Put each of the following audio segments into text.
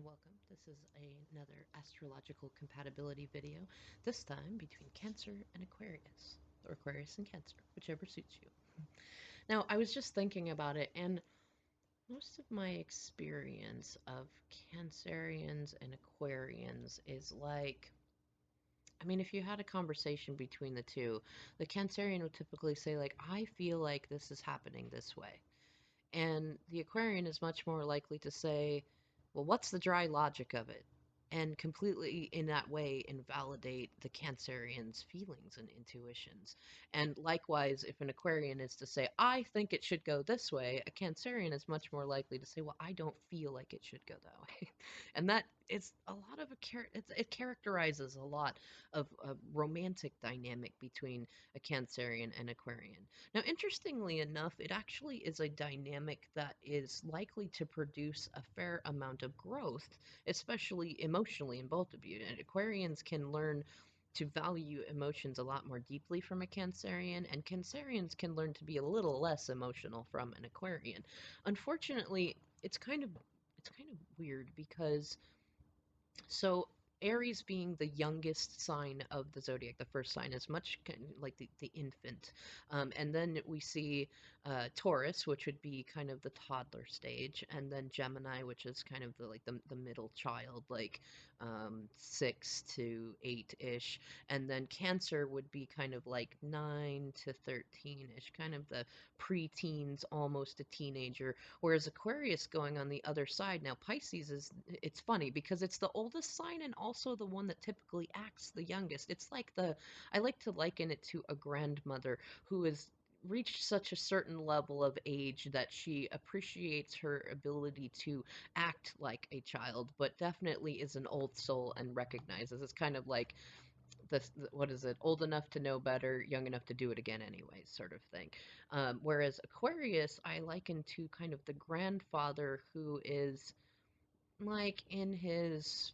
Welcome. This is another astrological compatibility video, this time between Cancer and Aquarius, or Aquarius and Cancer, whichever suits you. Now, I was just thinking about it, and most of my experience of Cancerians and Aquarians is like, if you had a conversation between the two, the Cancerian would typically say, like, I feel like this is happening this way. And the Aquarian is much more likely to say, well, what's the dry logic of it? And completely in that way invalidate the Cancerian's feelings and intuitions. And likewise, if an Aquarian is to say, I think it should go this way, a Cancerian is much more likely to say, well, I don't feel like it should go that way. And that is a lot of it characterizes a lot of a romantic dynamic between a Cancerian and Aquarian. Now, interestingly enough, it actually is a dynamic that is likely to produce a fair amount of growth, especially emotionally in both of you. And Aquarians can learn to value emotions a lot more deeply from a Cancerian, and Cancerians can learn to be a little less emotional from an Aquarian. Unfortunately, it's kind of weird because so Aries being the youngest sign of the zodiac, the first sign is much like the infant. And then we see Taurus, which would be kind of the toddler stage, and then Gemini, which is kind of the middle child, like 6 to 8 ish, and then Cancer would be kind of like 9 to 13 ish, kind of the preteens, almost a teenager. Whereas Aquarius going on the other side, now Pisces is, it's funny because it's the oldest sign and also the one that typically acts the youngest. It's like I like to liken it to a grandmother who has reached such a certain level of age that she appreciates her ability to act like a child, but definitely is an old soul and recognizes it's kind of like this, what is it, old enough to know better, young enough to do it again anyway, sort of thing. Whereas Aquarius, I liken to kind of the grandfather who is like in his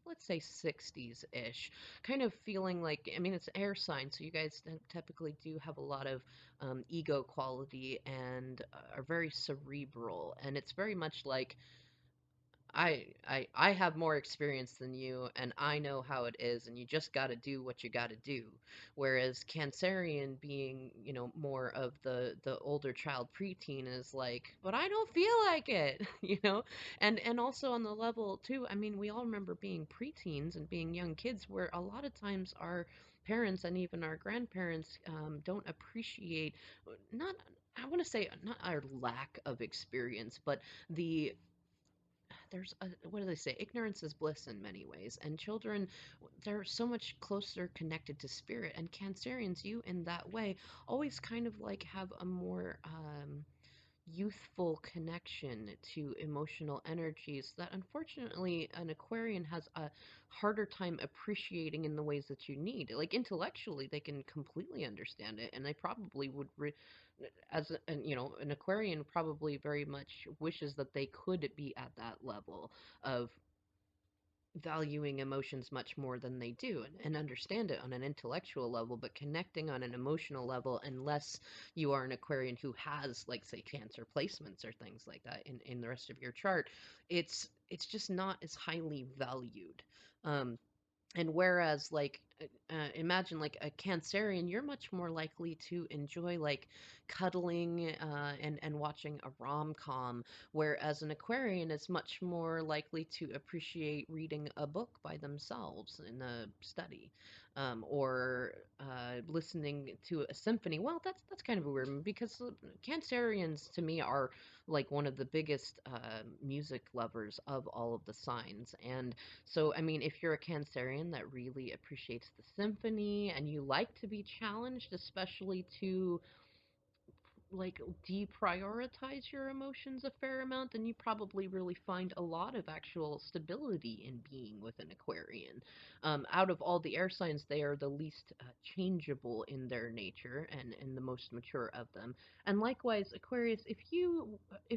let's say 60s ish, kind of feeling like, it's air sign, so you guys typically do have a lot of ego quality and are very cerebral, and it's very much like I have more experience than you, and I know how it is, and you just got to do what you got to do. Whereas Cancerian, being more of the older child preteen, is like, but I don't feel like it, and also on the level too. We all remember being preteens and being young kids, where a lot of times our parents and even our grandparents don't appreciate, not, I want to say, not our lack of experience, but the there's a, what do they say, ignorance is bliss in many ways, and children, they're so much closer connected to spirit, and Cancerians, you in that way always kind of like have a more youthful connection to emotional energies that unfortunately an Aquarian has a harder time appreciating in the ways that you need. Like intellectually, they can completely understand it, and they probably would, an Aquarian probably very much wishes that they could be at that level of valuing emotions much more than they do, and understand it on an intellectual level, but connecting on an emotional level, unless you are an Aquarian who has, like, say, Cancer placements or things like that in the rest of your chart, it's just not as highly valued. And whereas, like, imagine like a Cancerian, you're much more likely to enjoy like cuddling and watching a rom-com, whereas an Aquarian is much more likely to appreciate reading a book by themselves in a study, or listening to a symphony. Well, that's kind of a weird one because Cancerians to me are like one of the biggest music lovers of all of the signs, and so, if you're a Cancerian that really appreciates the symphony and you like to be challenged, especially to like deprioritize your emotions a fair amount, then you probably really find a lot of actual stability in being with an Aquarian. Out of all the air signs, they are the least changeable in their nature and the most mature of them. And likewise, Aquarius, if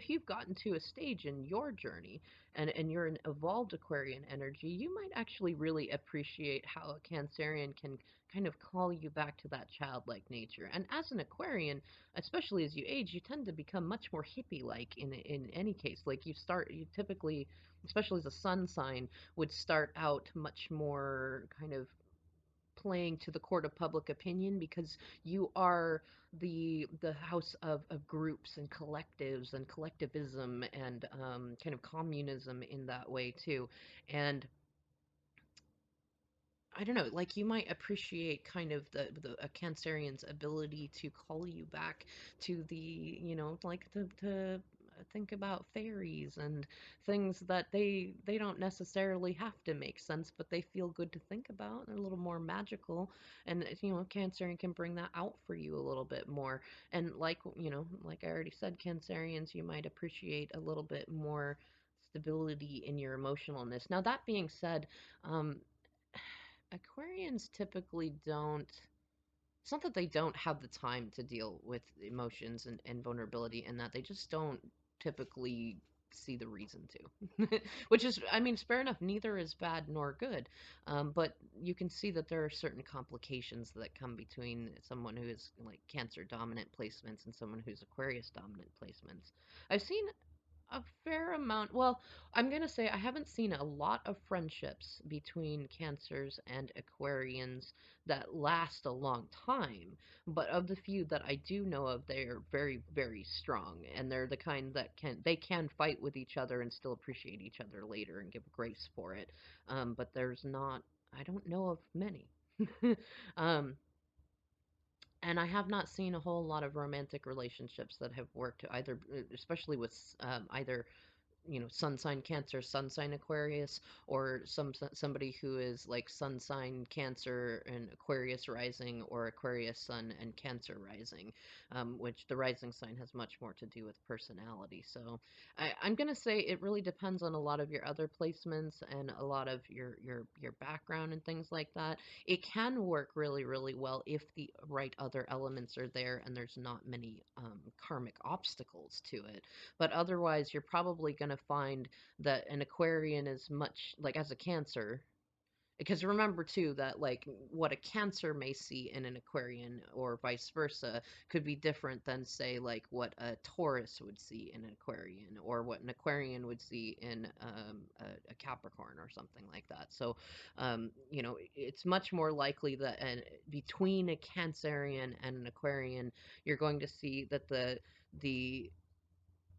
you've gotten to a stage in your journey and you're an evolved Aquarian energy, you might actually really appreciate how a Cancerian can kind of call you back to that childlike nature. And as an Aquarian, especially as you age, you tend to become much more hippie-like in any case. Like you typically, especially as a sun sign, would start out much more kind of playing to the court of public opinion because you are the house of groups and collectives and collectivism and kind of communism in that way too. And I don't know, like you might appreciate kind of the a Cancerian's ability to call you back to the, like to think about fairies and things that they don't necessarily have to make sense, but they feel good to think about. They're a little more magical, and Cancerian can bring that out for you a little bit more. And like I already said, Cancerians, you might appreciate a little bit more stability in your emotionalness. Now, that being said, um, Aquarians typically don't, it's not that they don't have the time to deal with emotions and vulnerability, and that they just don't typically see the reason to. Which is, I mean, fair enough, neither is bad nor good. But you can see that there are certain complications that come between someone who is like Cancer dominant placements and someone who's Aquarius dominant placements. I've seen a fair amount. Well, I'm going to say I haven't seen a lot of friendships between Cancers and Aquarians that last a long time, but of the few that I do know of, they are very, very strong, and they're the kind that can fight with each other and still appreciate each other later and give grace for it. But there's not, I don't know of many. um, and I have not seen a whole lot of romantic relationships that have worked either, especially with either sun sign Cancer, sun sign Aquarius, or somebody who is like sun sign Cancer and Aquarius rising, or Aquarius sun and Cancer rising, which the rising sign has much more to do with personality. So I'm gonna say it really depends on a lot of your other placements and a lot of your background and things like that. It can work really, really well if the right other elements are there and there's not many karmic obstacles to it. But otherwise, you're probably going to find that an Aquarian is much like as a Cancer. Because remember too that like what a Cancer may see in an Aquarian or vice versa could be different than say like what a Taurus would see in an Aquarian or what an Aquarian would see in a Capricorn or something like that. So, it's much more likely that between a Cancerian and an Aquarian, you're going to see that the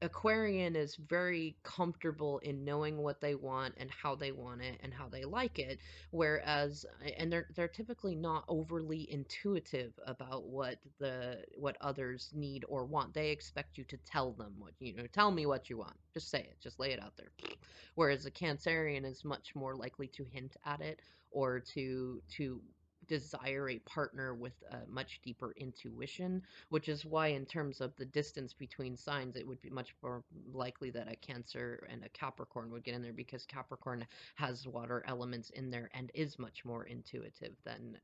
Aquarian is very comfortable in knowing what they want and how they want it and how they like it, whereas and they're typically not overly intuitive about what others need or want. They expect you to tell them tell me what you want. Just say it, just lay it out there. Whereas a Cancerian is much more likely to hint at it or to desire a partner with a much deeper intuition, which is why, in terms of the distance between signs, it would be much more likely that a Cancer and a Capricorn would get in there because Capricorn has water elements in there and is much more intuitive than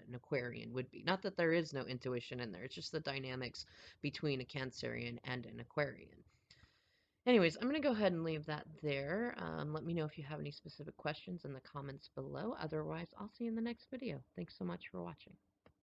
an Aquarian would be. Not that there is no intuition in there, it's just the dynamics between a Cancerian and an Aquarian. Anyways, I'm going to go ahead and leave that there. Let me know if you have any specific questions in the comments below. Otherwise, I'll see you in the next video. Thanks so much for watching.